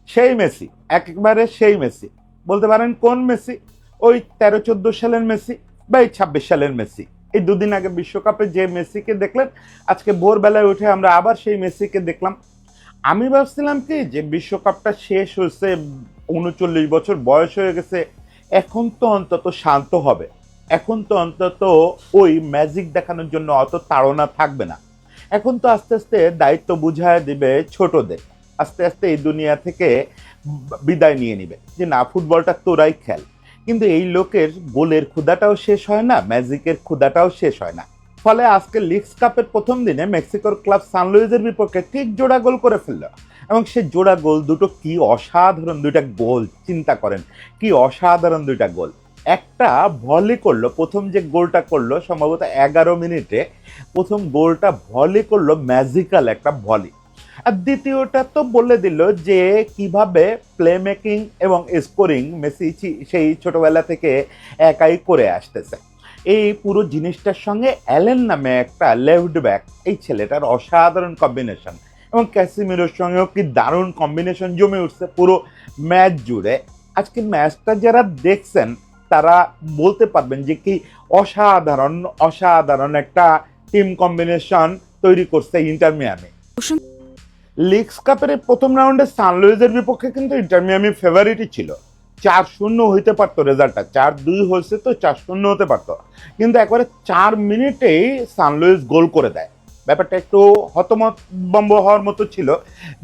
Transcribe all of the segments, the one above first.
সেই মেসি, একেবারে সেই মেসি। বলতে পারেন কোন মেসি? ওই 13-14 সালের মেসি বা এই 26 সালের মেসি। এই দুদিন আগে বিশ্বকাপে যে মেসিকে দেখলেন, আজকে ভোরবেলায় উঠে আমরা আবার সেই মেসিকে দেখলাম। আমি ভাবছিলাম কি যে বিশ্বকাপটা শেষ হয়েছে, 39 বছর বয়স হয়ে গেছে, এখন তো অন্তত শান্ত হবে, এখন তো অন্তত ওই ম্যাজিক দেখানোর জন্য অত তাড়না থাকবে না, এখন তো আস্তে আস্তে দায়িত্ব বুঝায় দিবে ছোটদের, আস্তে আস্তে এই দুনিয়া থেকে বিদায় নিয়ে নিবে, যে না ফুটবলটা তোরাই খেল। কিন্তু এই লোকের গোলের ক্ষুদাটাও শেষ হয় না, ম্যাজিকের ক্ষুদাটাও শেষ হয় না। ফলে আজকে লিগস কাপের প্রথম দিনে মেক্সিকোর ক্লাব সান লুইজের বিপক্ষে ঠিক জোড়া গোল করে ফেলল। এবং সে জোড়া গোল দুটো কি অসাধারণ দুইটা গোল, চিন্তা করেন কি অসাধারণ দুইটা গোল। একটা ভলি করলো, প্রথম যে গোলটা করলো সম্ভবত 11 মিনিটে, প্রথম গোলটা ভলি করলো, ম্যাজিক্যাল একটা ভলি। আর দ্বিতীয়টা তো বলে দিল যে কিভাবে প্লে মেকিং এবং স্কোরিং মেসি সেই ছোটবেলা থেকে একাই করে আসতেছে। এই পুরো জিনিসটার সঙ্গে অ্যালেন নামে একটা লেফট ব্যাক, এই ছেলেটার অসাধারণ কম্বিনেশন, এবং ক্যাসিমিরোর সঙ্গেও কি দারুণ কম্বিনেশন জমে উঠছে পুরো ম্যাচ জুড়ে। আজকে ম্যাচটা যারা দেখছেন তারা বলতে পারবেন যে কি অসাধারণ অসাধারণ একটা টিম কম্বিনেশন তৈরি করছে ইন্টার মিয়ামি। লিগস কাপের প্রথম রাউন্ডে সান লুইজের বিপক্ষে কিন্তু ইন্টার মিয়ামি ফেভারিটই ছিল। 4-0 হইতে পারতো রেজাল্টটা, 4-2 হয়েছে তো 4-0 হতে পারতো, কিন্তু একবারে 4 মিনিটেই সান লুইজ গোল করে দেয়। ব্যাপারটা একটু হতভম্ব হওয়ার মতো ছিল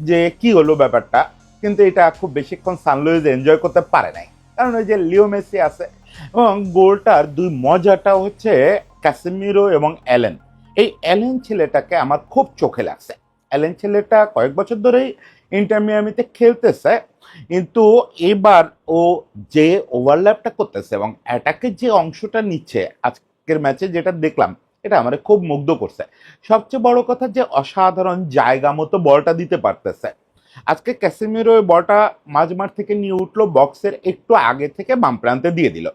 যে কি হলো ব্যাপারটা, কিন্তু এটা খুব বেশিক্ষণ সান লুইজ এনজয় করতে পারে নাই, কারণ ওই যে লিও মেসি আছে। এবং গোলটার দুই মজাটা হচ্ছে ক্যাসেমিরো এবং অ্যালেন। এই অ্যালেন ছেলেটাকে আমার খুব চোখে লাগছে। অ্যালেন ছেলেটা কয়েক বছর ধরেই ইন্টার মিয়ামিতে খেলতেছে, কিন্তু এবার ও যে ওভারল্যাপটা করতেছে এবং অ্যাটাকের যে অংশটা নিচ্ছে আজকের ম্যাচে যেটা দেখলাম, এটা আমার খুব মুগ্ধ করছে। সবচেয়ে বড় কথা যে অসাধারণ জায়গা মতো বলটা দিতে পারতেছে। আজকে ক্যাসিমিরো ওই বলটা মাঝমাঠ থেকে নিয়ে উঠলো, বক্সের একটু আগে থেকে বাম প্রান্তে দিয়ে দিল।